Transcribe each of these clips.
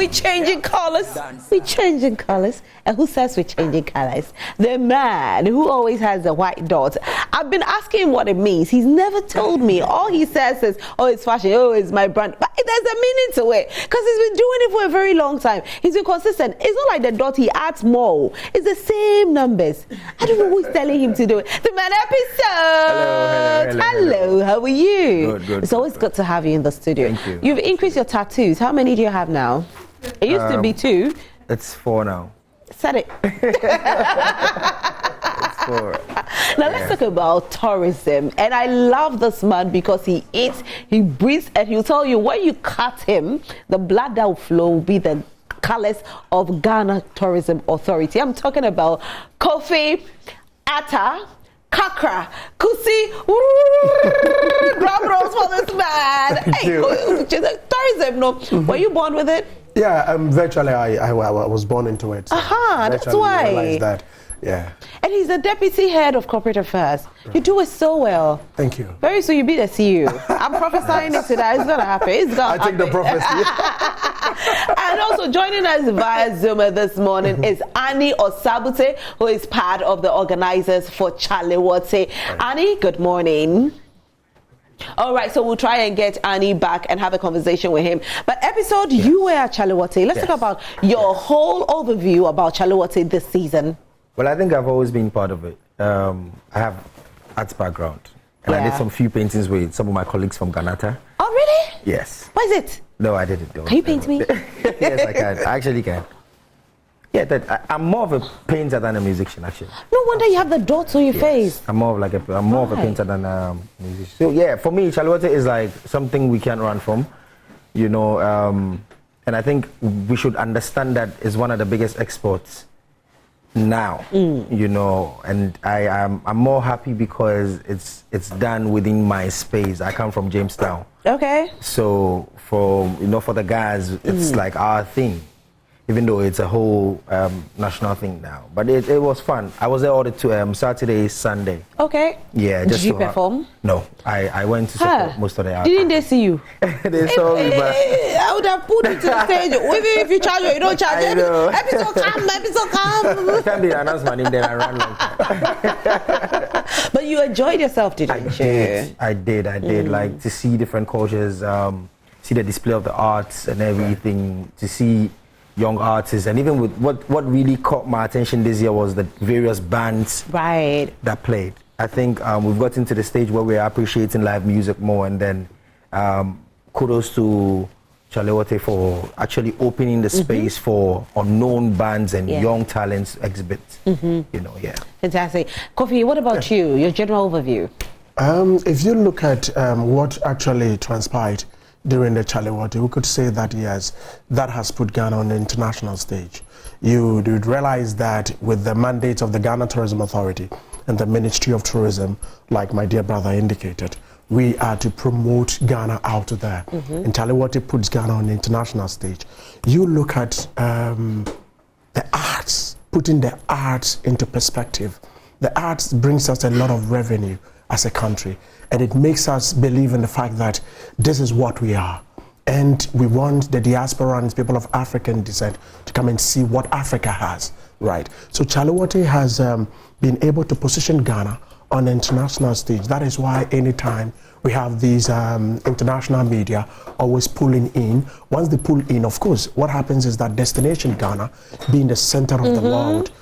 we changing colors? We changing colors. And who says we're changing colors? The man who always has the white dot. I've been asking him what it means. He's never told me. All he says is, oh, it's fashion. Oh, it's my brand. But there's a meaning to it because he's been doing it for a very long time. He's been consistent. It's not like the dot he adds more. It's the same numbers. I don't know who's telling him to do it. The man episode. Hello. How are you? Good. It's always good to have you in the studio. Thank you. You've increased your tattoos. How many do you have now? It used to be 2. It's 4 now. Said it. It's 4. Now let's talk about tourism. And I love this man because he eats, he breathes, and he'll tell you when you cut him, the blood that will flow will be the colors of Ghana Tourism Authority. I'm talking about Kofi, Atta, Kakra, Kusi, drum rolls for this man. Tourism, no? Were you born with it? Yeah, virtually I was born into it. So that's why. I realized that. Yeah. And he's the deputy head of corporate affairs. You do it so well. Thank you. Very soon you'll be the CEO. I'm prophesying it today. It's gonna happen. It's gonna happen. I take the prophecy. And also joining us via Zoom this morning is Annie Osabute, who is part of the organizers for Chale Wote. Annie, good morning. All right, so we'll try and get Annie back and have a conversation with him. But you were at Chale Wote. Let's talk about your whole overview about Chale Wote this season. Well, I think I've always been part of it. I have arts background. And I did some few paintings with some of my colleagues from Ganata. Oh, really? Yes. What is it? No, I didn't. Can you paint me? Yes, I can. I actually can. Yeah, I'm more of a painter than a musician, actually. No wonder you have the dots on your face. I'm more of a painter than a musician. So yeah, for me, Chale Wote is like something we can't run from, you know. And I think we should understand that it's one of the biggest exports now, you know. And I'm more happy because it's done within my space. I come from Jamestown. Okay. So for the guys, it's like our thing. Even though it's a whole national thing now. But it was fun. I was there all the Saturday, Sunday. Okay. Yeah. Did you perform? No. I went to support most of the artists. Didn't they see you? They saw me, but... I would have put it to the stage. Even if you charge or you don't charge it. Episode come. I can't be announced my name, then I ran like But you enjoyed yourself, didn't you? I did. Like, to see different cultures, see the display of the arts and everything, to see young artists, and even with what really caught my attention this year was the various bands that played. I think we've gotten to the stage where we're appreciating live music more, and then kudos to Chale Wote for actually opening the space for unknown bands and young talents exhibit. You know, Fantastic. Kofi, what about you? Your general overview? If you look at what actually transpired during the Chale Wote, we could say that yes, that has put Ghana on the international stage. You would realize that with the mandate of the Ghana Tourism Authority and the Ministry of Tourism, like my dear brother indicated, we are to promote Ghana out there. And Chale Wote puts Ghana on the international stage. You look at the arts, putting the arts into perspective. The arts brings us a lot of revenue as a country, and it makes us believe in the fact that this is what we are. And we want the diasporans, people of African descent, to come and see what Africa has, right? So Chale Wote has been able to position Ghana on the international stage. That is why anytime we have these international media always pulling in, once they pull in, of course, what happens is that Destination Ghana, being the center of the world,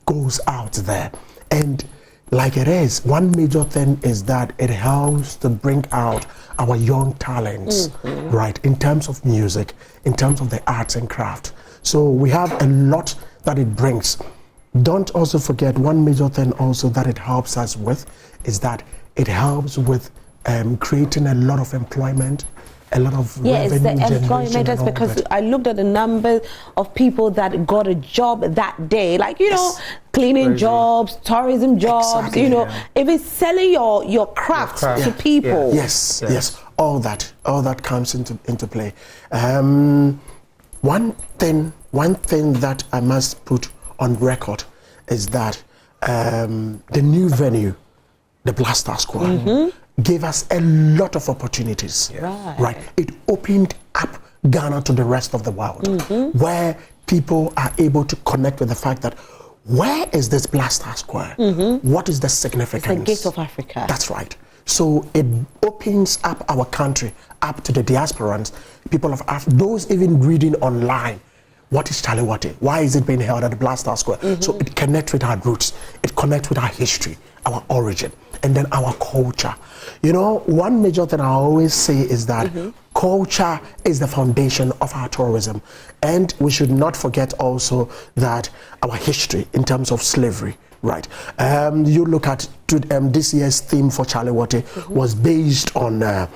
goes out there. And like it is, one major thing is that it helps to bring out our young talents, right, in terms of music, in terms of the arts and craft. So we have a lot that it brings. Don't also forget one major thing also that it helps us with is that it helps with creating a lot of employment, a lot of it's the employment, because I looked at the number of people that got a job that day, like cleaning jobs, tourism jobs, even selling your craft to people. Yes, all that comes into play. One thing that I must put on record is that the new venue, the Blaster Squad, gave us a lot of opportunities. Right? It opened up Ghana to the rest of the world, where people are able to connect with the fact that where is this Blaster Square? What is the significance? It's the gate of Africa. That's right. So it opens up our country up to the diasporans, people of Africa, those even reading online. What is Chale Wote? Why is it being held at the Blaster Square? So it connects with our roots, it connects with our history, our origin, and then our culture. You know, one major thing I always say is that culture is the foundation of our tourism. And we should not forget also that our history in terms of slavery. Right. You look at this year's theme for Chale Wote was based on the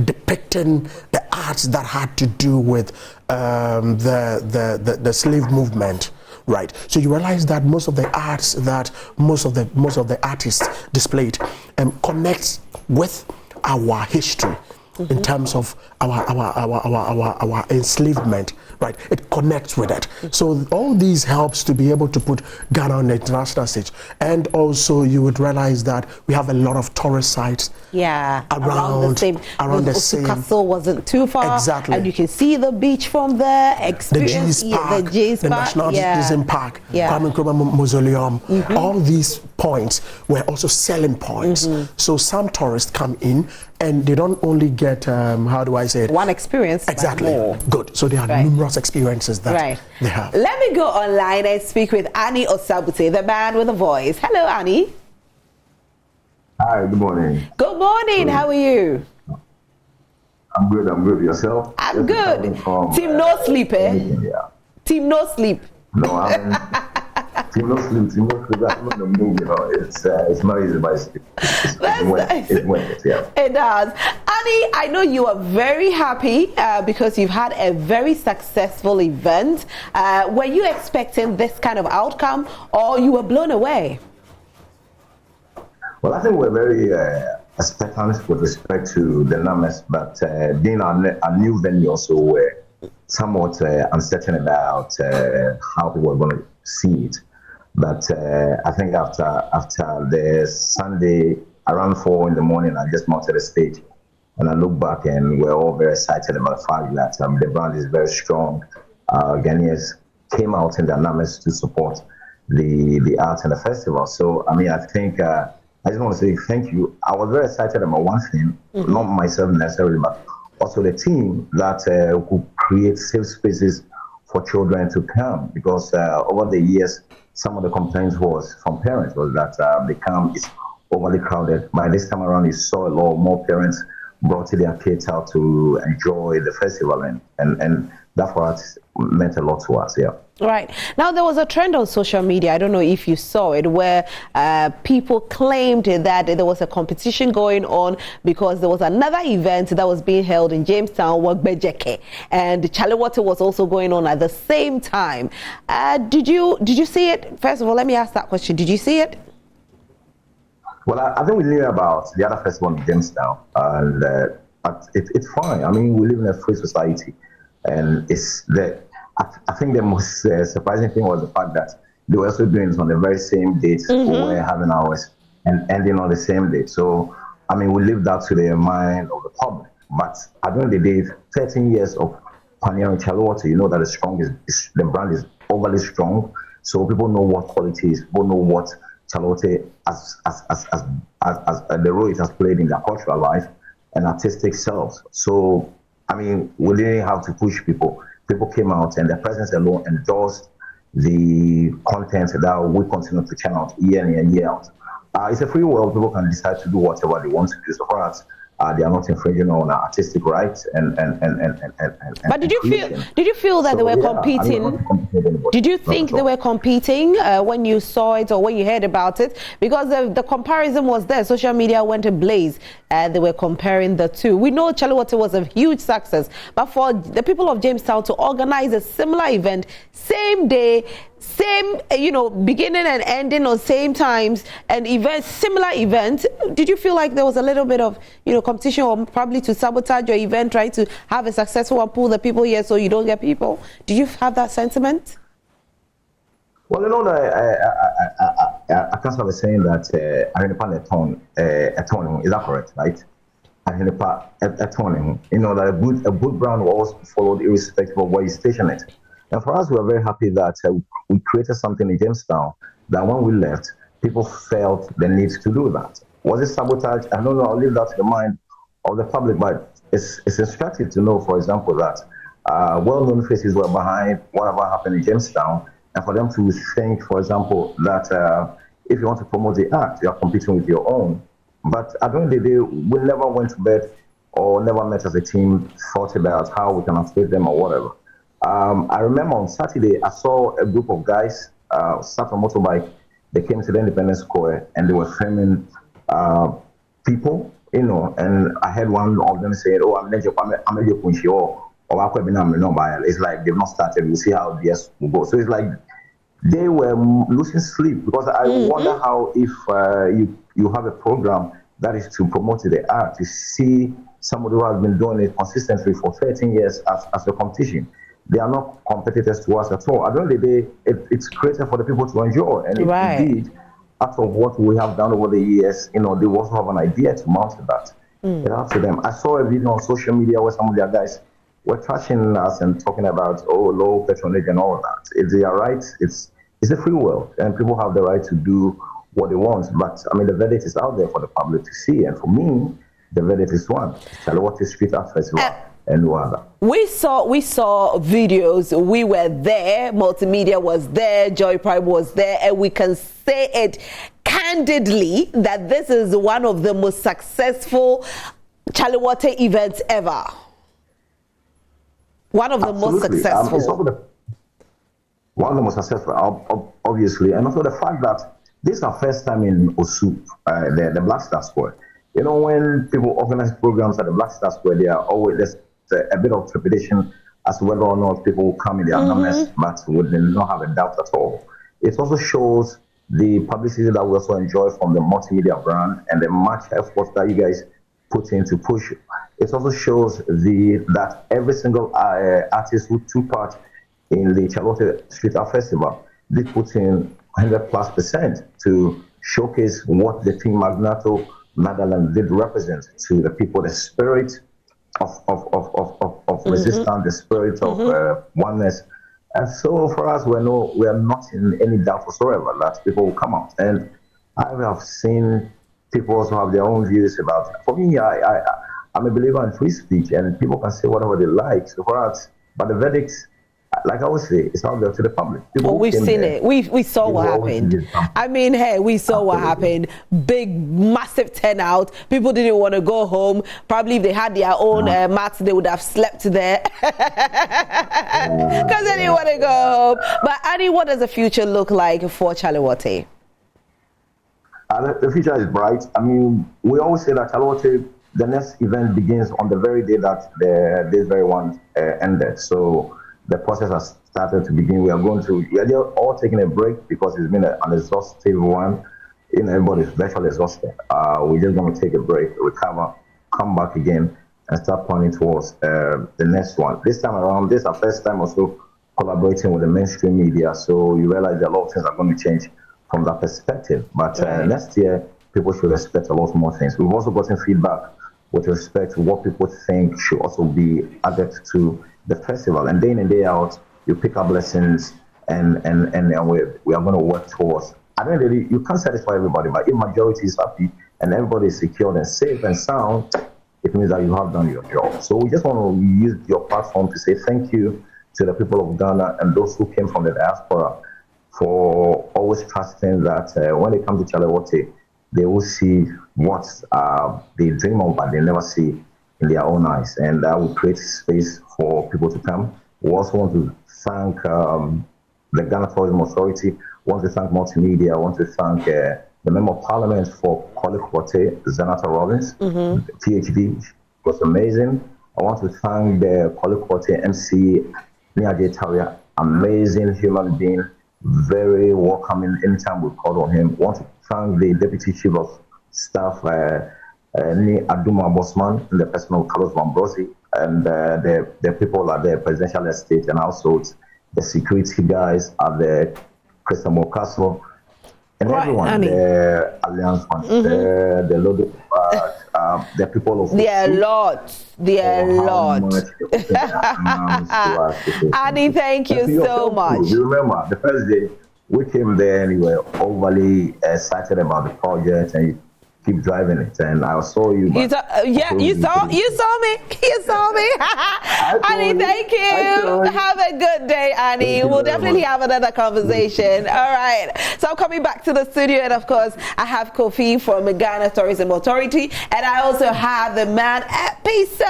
depicting the arts that had to do with the slave movement. Right. So you realize that most of the arts that most of the artists displayed connects with our history in terms of our enslavement. Right, it connects with it. So all these helps to be able to put Ghana on the international stage. And also you would realize that we have a lot of tourist sites around the same. Castle wasn't too far. Exactly. And you can see the beach from there. Experience the G's Park, the National Citizen Park, Kwame Nkrumah Mausoleum. All these points were also selling points. So some tourists come in and they don't only get, how do I say it? One experience. Exactly. Good. So there are numerous experiences that they have. Let me go online and speak with Annie Osabute, the man with a voice. Hello, Annie. Hi, good morning. Good morning. How are you? I'm good. I'm good. Yourself? I'm good. Team no sleep, eh? Yeah. Team no sleep. No, I mean, team no sleep. Team no sleep. That's not the move, you know. It's not easy by sleep. It went, yeah. It does. Annie, I know you are very happy because you've had a very successful event. Were you expecting this kind of outcome, or you were blown away? Well, I think we're very expectant with respect to the numbers, but being a new venue also, we're somewhat uncertain about how people are going to see it. But I think after the Sunday around 4 in the morning, I just mounted the stage and I look back and we're all very excited about the fact that the brand is very strong. Ghanaians came out in their numbers to support the art and the festival. So, I mean, I think I just want to say thank you. I was very excited about one thing, not myself necessarily, but also the team that could create safe spaces for children to come, because over the years, some of the complaints was from parents was that the camp is overly crowded. By this time around, you saw a lot more parents brought their kids out to enjoy the festival, and that for us meant a lot to us, yeah. Right. Now, there was a trend on social media, I don't know if you saw it, where people claimed that there was a competition going on because there was another event that was being held in Jamestown, Wagbejeke, and Chale Wote was also going on at the same time. Did you see it? First of all, let me ask that question. Did you see it? Well, I think we knew about the other festival in Jamestown, and it's fine. I mean, we live in a free society, and it's the. I think the most surprising thing was the fact that they were also doing it on the very same date. We were having ours and ending on the same date. So, I mean, we lived that to the mind of the public. But at the end of the day, 13 years of pioneering Chale Wote, you know that the brand is overly strong. So people know what quality is. People know what Chale Wote as the role it has played in their cultural life and artistic selves. So, I mean, we didn't have to push people. People came out and their presence alone endorsed the content that we continue to channel out year in and year out. It's a free world. People can decide to do whatever they want to do, so far as they are not infringing on artistic rights and But did you feel that they were competing? I mean, did you think they were competing when you saw it or when you heard about it? Because the comparison was there. Social media went ablaze. They were comparing the two. We know Chale Wote was a huge success, but for the people of Jamestown to organize a similar event, same day, same, beginning and ending on same times, and similar event, did you feel like there was a little bit of, competition, or probably to sabotage your event, try to have a successful and pull the people here so you don't get people? Did you have that sentiment? Well, I can't stop saying that I mean, upon a tone, is that correct, right? a turning. You know, that a good brand will always be followed irrespective of where you station it. And for us, we are very happy that we created something in Jamestown that when we left, people felt the need to do that. Was it sabotage? I don't know. I'll leave that to the mind of the public, but it's instructive to know, for example, that well-known faces were behind whatever happened in Jamestown, and for them to think, for example, that if you want to promote the act, you are competing with your own. But at the end of the day, we never went to bed or never met as a team, thought about how we can affect them or whatever. I remember on Saturday, I saw a group of guys sat on motorbike. They came to the Independence Square and they were filming people, you know, and I heard one of them saying, "Oh, I'm a Kunshi or it's like they've not started. We'll see how this will go." So it's like they were losing sleep because I wonder how if you have a program that is to promote the art, to see somebody who has been doing it consistently for 13 years as a competition. They are not competitors to us at all. At the end of the day, it's created for the people to enjoy. And indeed, out of what we have done over the years, you know, they also have an idea to mount that. It's up to them. I saw a video on social media where some of their guys were trashing us and talking about, low patronage and all of that. If they are right, it's a free world, and people have the right to do what they want. But, I mean, the verdict is out there for the public to see. And for me, the verdict is one. Chale Wote Street Art Festival. And no other. We saw videos. We were there. Multimedia was there. Joy Prime was there, and we can say it candidly that this is one of the most successful Chale Wote events ever. One of the most successful. One of the most successful, obviously, and also the fact that this is our first time in Osu, the Black Star Square. You know, when people organize programs at the Black Star Square, there are always a bit of trepidation as to whether or not people will come in their numbers, but we did not have a doubt at all. It also shows the publicity that we also enjoy from the multimedia brand and the much effort that you guys put in to push. It also shows that every single artist who took part in the Chale Wote Street Art Festival did put in 100+% to showcase what the Team Magnato Netherlands did represent to the people, the spirit of resistance, the spirit of oneness. And so for us, we are not in any doubt whatsoever that people will come out. And I have seen people also have their own views about it. For me, I'm a believer in free speech, and people can say whatever they like. So for us, but the verdict, like I always say, it's out there to the public. We've seen it. We saw what happened. I mean, hey, we saw what happened. Big, massive turnout. People didn't want to go home. Probably if they had their own mats, they would have slept there. Because they didn't want to go home. But Annie, what does the future look like for Chale Wote? The future is bright. I mean, we always say that Chale Wote, the next event begins on the very day that this very one ended. So the process has started to begin. We are all taking a break because it's been an exhaustive one. You know, everybody's virtually exhausted. We're just going to take a break, recover, come back again, and start planning towards the next one. This time around, this is our first time also collaborating with the mainstream media. So you realize that a lot of things are going to change from that perspective. But next year, people should expect a lot more things. We've also gotten feedback with respect to what people think should also be added to the festival, and day in and day out, you pick up lessons, and we are going to work towards. I don't really, you can't satisfy everybody, but if majority is happy and everybody is secured and safe and sound, it means that you have done your job. So we just want to use your platform to say thank you to the people of Ghana and those who came from the diaspora for always trusting that when they come to Chale Wote, they will see what they dream of, but they never see in their own eyes, and that will create space for people to come. We also want to thank the Ghana Tourism Authority. We want to thank Multimedia. I want to thank the Member of Parliament for Chale Wote, Zanata Robbins, PhD. It was amazing. I want to thank the Chale Wote MC, Niaje Taria, amazing human being, very welcoming anytime we call on him. I want to thank the Deputy Chief of Staff, Ni Aduma Bosman, in the person of Carlos Vambrosi, and the people at the presidential estate and households, the security guys at the Christian Castle, and everyone, the Alliance Fund, the Lodo the people of There are lots. There are lots. Annie, thank you so much. You remember the first day we came there and you were overly excited about the project and you keep driving it, and I saw you. You saw me. You saw me. Annie, thank you. Have a good day, Annie. We'll definitely have another conversation. All right. So I'm coming back to the studio, and of course, I have Kofi from the Ghana Tourism Authority, and I also have the man episode.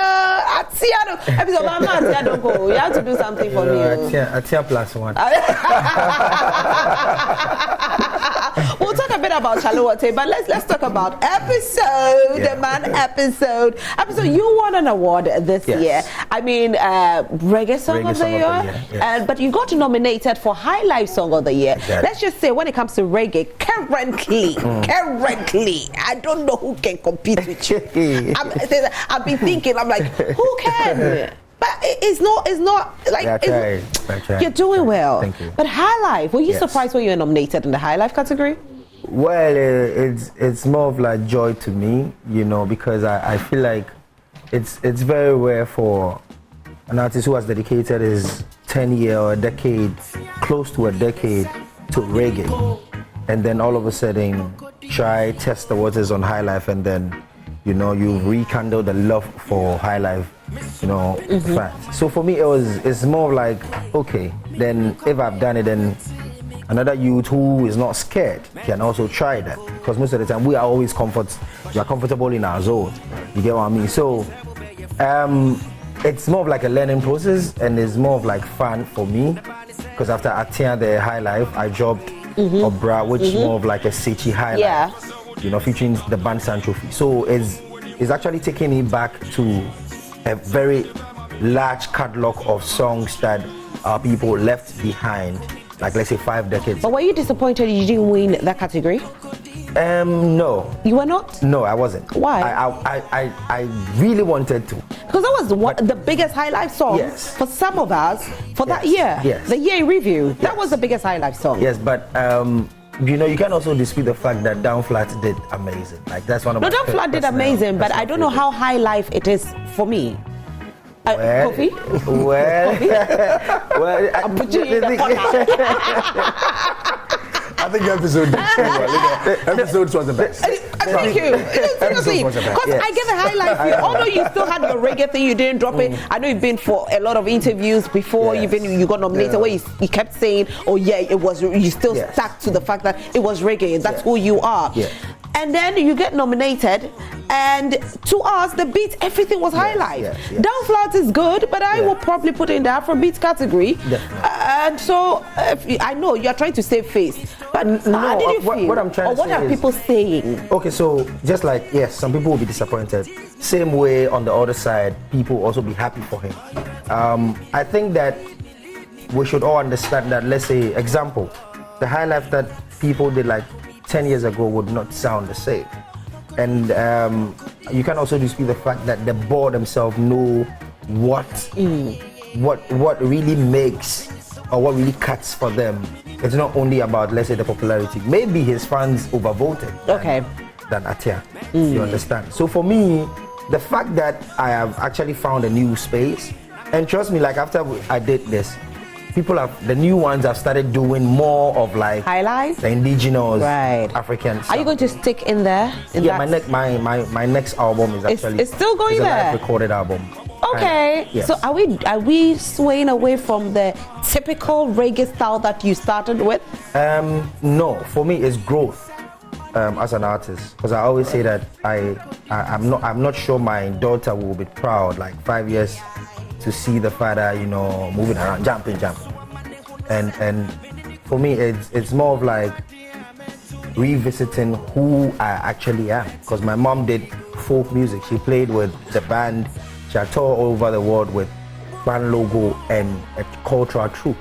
Don't go. You have to do something for me. Atia plus one. We'll talk a bit about Chale Wote, but let's talk about episode, the man episode. You won an award this year. I mean, Reggae Song of the Year. Yes. But you got nominated for High Life Song of the Year. Exactly. Let's just say, when it comes to reggae, currently, I don't know who can compete with you. I've been thinking, I'm like, who can? But it's not like I tried. You're doing well. Thank you. But High Life, were you surprised when you were nominated in the High Life category? Well, it's more of like joy to me, because I feel like it's very rare for an artist who has dedicated his 10-year or a decade, close to a decade, to reggae, and then all of a sudden test the waters on High Life, and then you rekindle the love for High Life, fans. So for me, it's more like, okay, then if I've done it, then another youth who is not scared can also try that, because most of the time we are always comfortable in our zone. You get what I mean? So it's more of like a learning process, and it's more of like fun for me, because after Atia the High Life, I dropped Obra, which more of like a Sechi High Life, featuring the Bansan Trophy. So it's actually taking me back to a very large catalog of songs that our people left behind, like let's say 5 decades. But were you disappointed you didn't win that category? No. You were not? No, I wasn't. Why? I really wanted to. Because that was the biggest High Life song for some of us for that year. Yes. The year in review. That was the biggest High Life song. Yes, but you can also dispute the fact that Down Flat did amazing. Like that's one of my. No, Down Flat did amazing, but I don't know how High Life it is for me. Kofi? Well, I'm putting you in the corner. I think episode was the best. Thank you. Seriously, because I get the High Life here. Although you still had your reggae thing, you didn't drop it. I know you've been for a lot of interviews before. You got nominated where you kept saying, "Oh yeah, it was." You still stuck to the fact that it was reggae. That's who you are. Yeah. And then you get nominated, and to us, the beat, everything was High Life. Down Flat is good, but I will probably put in the Afrobeat category. And so, I know you're trying to save face, but how did you feel? What I'm trying to say what are people saying? Okay, so just like, yes, some people will be disappointed. Same way on the other side, people will also be happy for him. I think that we should all understand that, let's say, example, the High Life that people did like 10 years ago would not sound the same. And you can also dispute the fact that the board themselves know what really makes or what really cuts for them. It's not only about, let's say, the popularity. Maybe his fans overvoted than Atia. You understand? So for me, the fact that I have actually found a new space, and trust me, like after I did this, the new ones have started doing more of like High Life, the indigenous African stuff. Are you going to stick in there? My next album is actually it's still going there. It's a live recorded album. Okay, yes. So are we swaying away from the typical reggae style that you started with? No, for me it's growth as an artist, because I always say that I'm not sure my daughter will be proud like 5 years to see the father, moving around, jumping. And for me, it's more of like revisiting who I actually am. Because my mom did folk music. She played with the band. She had toured all over the world with band logo and a cultural troupe.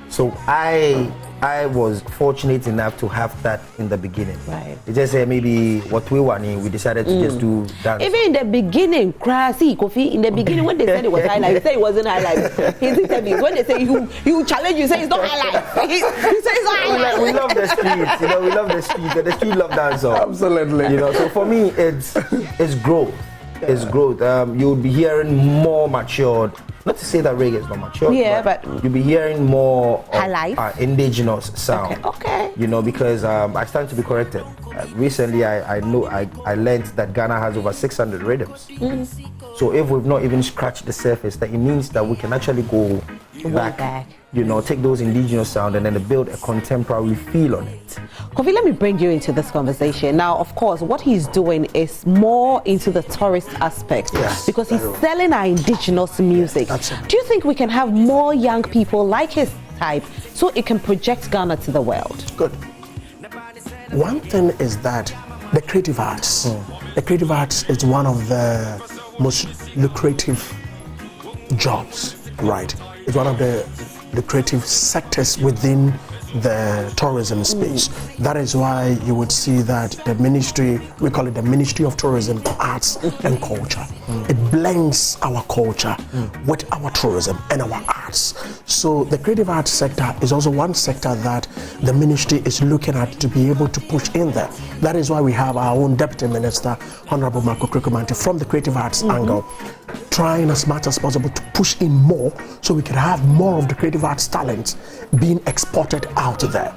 So I I was fortunate enough to have that in the beginning. Right. It just maybe what we wanted, we decided to just do dance. Even in the beginning, Kofi, in the beginning when they said it was highlight, they said it wasn't highlight. His interviews, when they say you challenge, you say it's not highlight. You say it's not highlight. We love the streets, we love the streets, and the street love dancehall. Absolutely. So for me, it's growth. It's growth. You'll be hearing more matured. Not to say that reggae is not mature. Yeah, but you'll be hearing more highlight indigenous sound. Okay. Because I stand to be corrected. Recently, I learned that Ghana has over 600 rhythms. So if we've not even scratched the surface, that it means that we can actually go back. Take those indigenous sound and then build a contemporary feel on it. Kofi, let me bring you into this conversation. Now, of course, what he's doing is more into the tourist aspect because he's selling our indigenous music. Do you think we can have more young people like his type so it can project Ghana to the world? Good. One thing is that the creative arts. The creative arts is one of the most lucrative jobs, right? It's one of the lucrative sectors within the tourism space. That is why you would see that the ministry, we call it the Ministry of Tourism, Arts and Culture. It blends our culture with our tourism and our arts. So the creative arts sector is also one sector that the ministry is looking at to be able to push in there. That is why we have our own Deputy Minister, Honorable Marco Krikumanti, from the creative arts angle, trying as much as possible to push in more so we can have more of the creative arts talents being exported out there.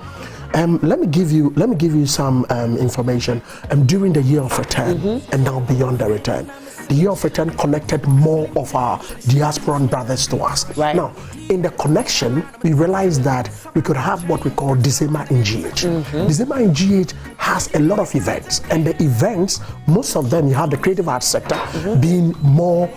Let me give you some information. During the year of return and now beyond the return, the year of return connected more of our diasporan brothers to us. Right. Now, in the connection, we realized that we could have what we call December in GH. December in GH has a lot of events, and the events, most of them, you have the creative arts sector being more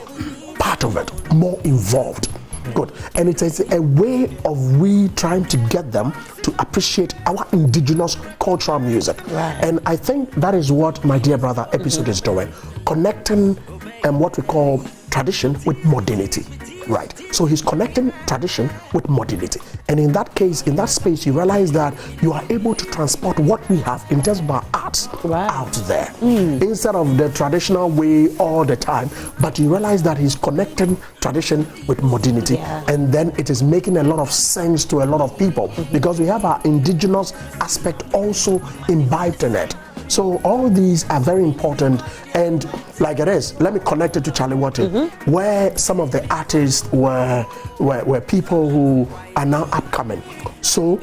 part of it, more involved. Good. And it is a way of we trying to get them to appreciate our indigenous cultural music. Right. And I think that is what my dear brother Episode is doing, connecting what we call tradition with modernity. Right. So he's connecting tradition with modernity. And in that case, in that space, you realize that you are able to transport what we have in terms of our arts out there. Instead of the traditional way all the time, but you realize that he's connecting tradition with modernity. And then it is making a lot of sense to a lot of people because we have our indigenous aspect also imbibed in it. So all these are very important, and like it is, let me connect it to Chale Wote, where some of the artists were people who are now upcoming. So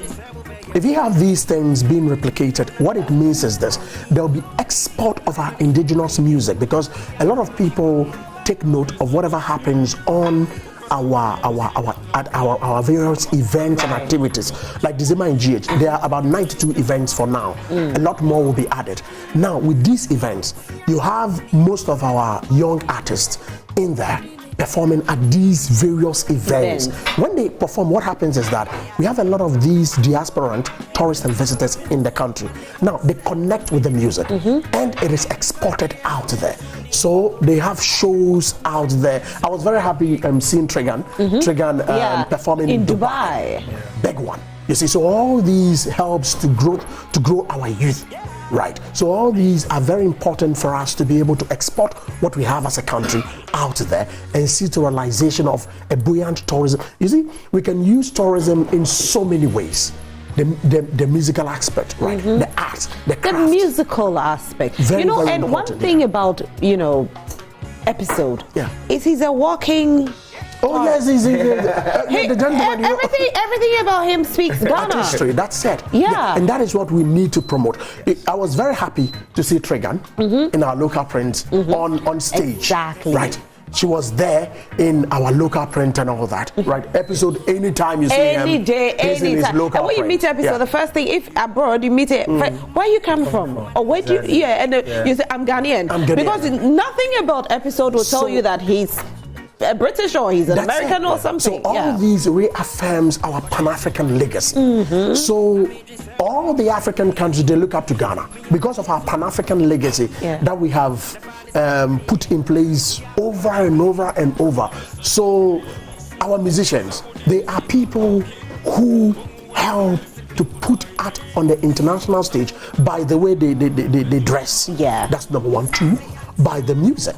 if you have these things being replicated, what it means is this: there will be export of our indigenous music, because a lot of people take note of whatever happens on our various events and activities. Like December in GH, there are about 92 events for now. A lot more will be added. Now with these events, you have most of our young artists in there performing at these various events. When they perform, what happens is that we have a lot of these diasporan tourists and visitors in the country. Now they connect with the music and it is exported out there. So they have shows out there. I was very happy seeing Tregan performing in Dubai. Big one. You see, so all these helps to grow our youth. Right. So all these are very important for us to be able to export what we have as a country out there and see the realization of a buoyant tourism. You see, we can use tourism in so many ways. The musical aspect, right? The art, the craft. The musical aspect. Very, very and one thing about, Episode is he's a walking... Oh yes, he's the gentleman. Everything about him speaks Ghana. Artistry, that's it. Yeah. And that is what we need to promote. I was very happy to see Tregan in our local print on stage. Exactly. Right. She was there in our local print and all that. Right. Episode, anytime you see him. Any day, anytime. And when you meet Episode, the first thing, if abroad, you meet it, where you come from? Or where do you, you say, I'm Ghanaian. Because nothing about Episode will tell you that he's a British or he's an American or something. So all these reaffirms our Pan-African legacy. So all the African countries, they look up to Ghana because of our Pan-African legacy that we have put in place over and over and over. So our musicians, they are people who help to put art on the international stage by the way they dress. Yeah. That's number one. Two, by the music.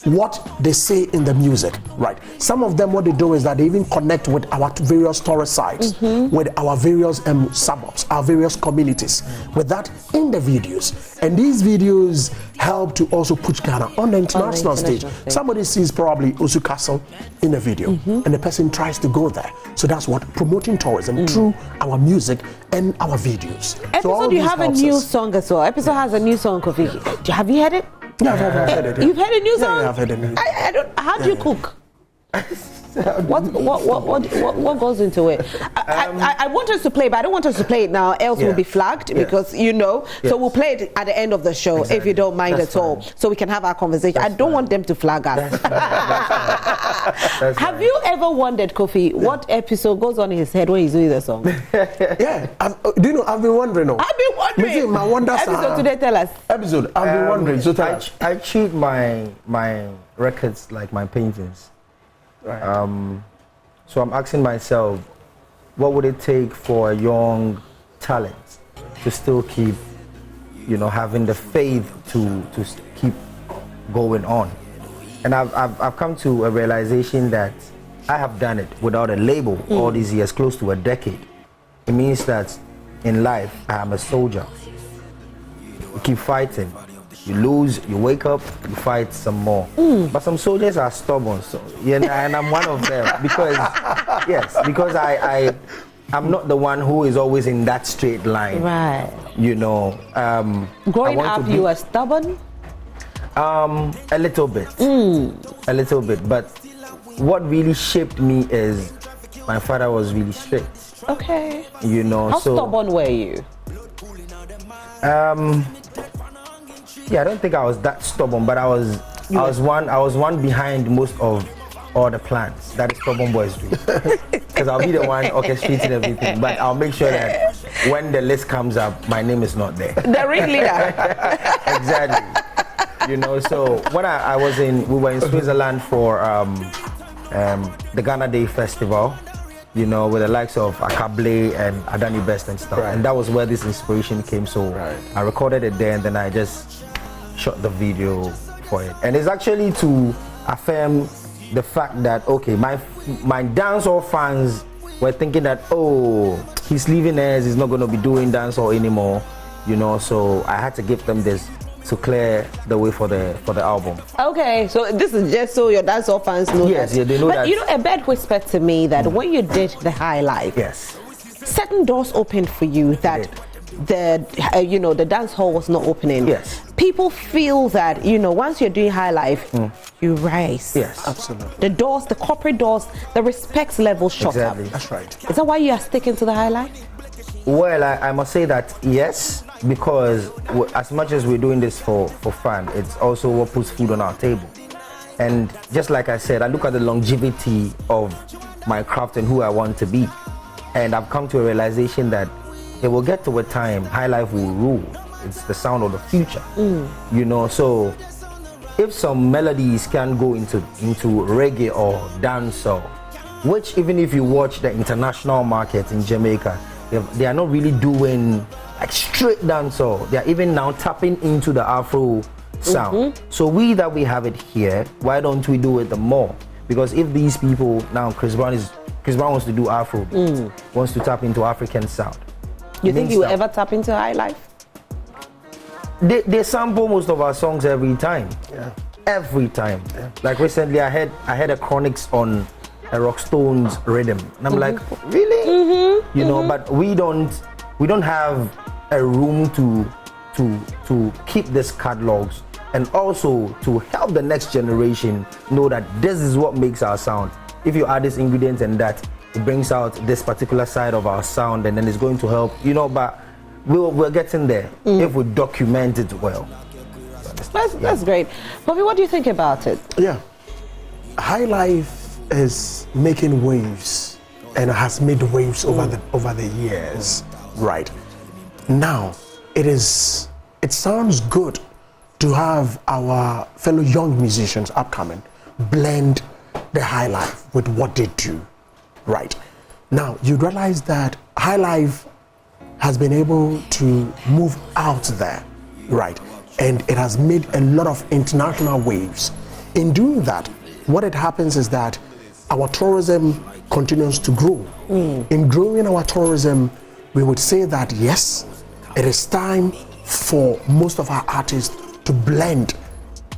What they say in the music, right? Some of them, what they do is that they even connect with our various tourist sites, with our various suburbs, our various communities, with that in the videos. And these videos help to also put Ghana on the international stage. Somebody sees probably Osu Castle in a video, and the person tries to go there. So that's what promoting tourism through our music and our videos. Episode, you have a new song as well. Episode has a new song, Kofi. Have you heard it? Yeah, I've heard it. You've heard a new song? Yeah, I've heard a new. I don't. How do you cook? What goes into it? I want us to play, but I don't want us to play it now, else we'll be flagged because you know. So we'll play it at the end of the show if you don't mind at all, so we can have our conversation. I don't want them to flag us. Have you ever wondered, Kofi, what episode goes on in his head when he's doing the song? Yeah, do you know? I've been wondering. I've been wondering. My wonder episode today, tell us. Episode. I've been wondering. So tell us. I treat my records like my paintings. Right. So I'm asking myself, what would it take for a young talent to still keep, having the faith to keep going on? And I've come to a realization that I have done it without a label all these years, close to a decade. It means that in life, I am a soldier. You keep fighting. You lose, you wake up, you fight some more. But some soldiers are stubborn, and I'm one of them because I'm not the one who is always in that straight line. Right. Growing up, you were stubborn? A little bit. But what really shaped me is my father was really strict. Okay. How stubborn were you? I don't think I was that stubborn, but I was one behind most of all the plans that the stubborn boys do. Because I'll be the one orchestrating everything, but I'll make sure that when the list comes up, my name is not there. The ringleader. Exactly. So when we were in Switzerland for the Ghana Day Festival, with the likes of Akable and Adani Best and stuff. Right. And that was where this inspiration came. So I recorded it there and then I just shot the video for it. And it's actually to affirm the fact that, my dancehall fans were thinking that, he's leaving us, he's not going to be doing dancehall anymore, so I had to give them this to clear the way for the album. Okay, so this is just so your dancehall fans know. Yes, they know that. But a bird whispered to me that when you did the High Life, certain doors opened for you that the dance hall was not opening. Yes. People feel that, once you're doing High Life, you rise. Yes. Absolutely. The corporate doors, the respect level shot up. That's right. Is that why you are sticking to the High Life? Well, I must say that yes, because as much as we're doing this for fun, it's also what puts food on our table. And just like I said, I look at the longevity of my craft and who I want to be. And I've come to a realization that it will get to a time High Life will rule. It's the sound of the future. So if some melodies can go into reggae or dancehall, which even if you watch the international market in Jamaica, they are not really doing like straight dancehall. They are even now tapping into the Afro sound. So we have it here, why don't we do it the more? Because if these people now, Chris Brown wants to do Afro, wants to tap into African sound. You think he will ever tap into High Life? They sample most of our songs every time. Yeah. Every time. Yeah. Like recently, I had a Chronics on a Rockstone's rhythm, and I'm like, really? But we don't have a room to keep these catalogs and also to help the next generation know that this is what makes our sound. If you add this ingredient and that, it brings out this particular side of our sound, and then it's going to help, but we're getting there if we document it well. That's great. Bobby, what do you think about it? Yeah. High Life is making waves and has made waves over the years. Right. Now, it sounds good to have our fellow young musicians upcoming blend the High Life with what they do. Right. Now, you realize that High Life has been able to move out there, right? And it has made a lot of international waves. In doing that, what it happens is that our tourism continues to grow. In growing our tourism, we would say that yes, it is time for most of our artists to blend,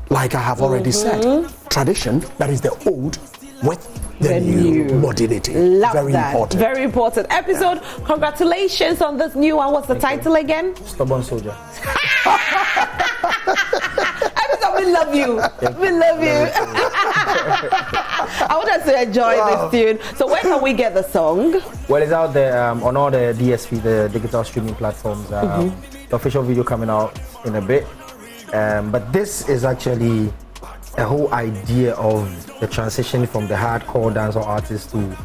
like I have already said, tradition, that is the old, with the new modernity. Love Very that. important. Very important episode. Congratulations on this new one. What's the title again? Stubborn Soldier. Episode, we love you. We love you. I want us to enjoy this tune. So where can we get the song? Well, it's out there on all the DSP, the digital streaming platforms. The official video coming out in a bit. But this is actually a whole idea of the transition from the hardcore dancehall artist to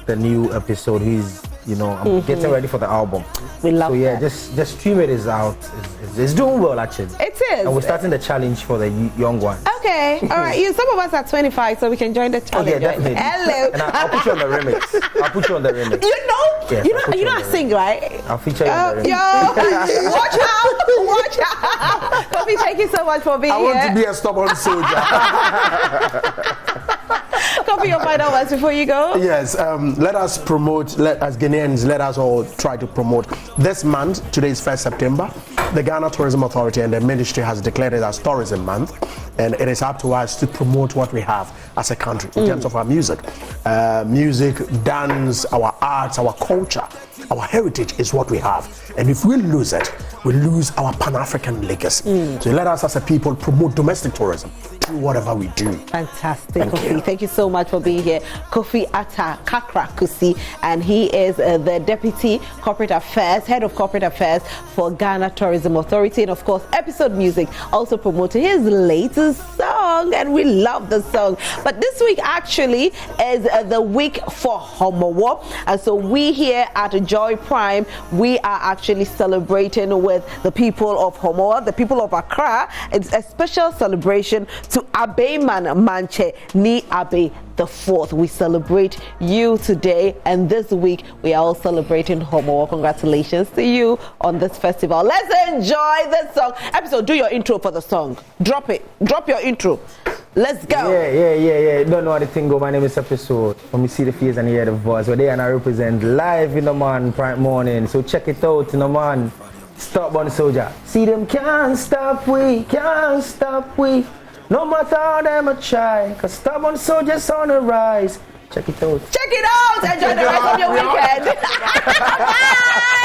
the new episode. I'm getting ready for the album. We love So yeah, that. just stream it is out. It's doing well actually. It is. And we're starting the challenge for the young ones. Okay, all right. Some of us are 25, so we can join the challenge. Okay, definitely. Hello. And I'll put you on the remix. I'll put you on the remix. You know, Yes, you I'll put know, you you know on I the sing, right? I'll feature you on the Yo, remix. watch out, watch out. Kofi, thank you so much for being I here. want to be a stubborn soldier. Kofi, your final words before you go. Yes, let us promote, as Ghanaians, let us all try to promote. This month, today is 1st September, the Ghana Tourism Authority and the ministry has declared it as Tourism Month, and it is up to us to promote what we have as a country in terms of our music. Music, dance, our arts, our culture, our heritage is what we have. And if we lose it, we lose our Pan-African legacy. So let us as a people promote domestic tourism, do whatever we do. Fantastic, Kofi. Thank you so much for being here. Kofi Atta Kakra Kusi, and he is the Deputy Corporate Affairs, Head of Corporate Affairs for Ghana Tourism Authority, and of course, Episode Music also promoting his latest song, and we love the song. But this week actually is the week for Homowo, and so we here at Joy Prime, we are actually celebrating with the people of Homowo, the people of Accra. It's a special celebration to Abeman Manche Ni Abe the 4th. We celebrate you today, and this week we are all celebrating Homowo. Congratulations to you on this festival. Let's enjoy this song. Episode, do your intro for the song. Drop it. Drop your intro. Let's go. Yeah. Don't know how the thing go. My name is Episode. When we see the face and hear the voice, we're there and I represent live in the man, Prime Morning. So check it out in the man. Stubborn Soldier. See them can't stop we, can't stop we. No matter how them a try, cause stubborn soldiers on the rise. Check it out. Check it out. Enjoy the rest of your weekend. Bye.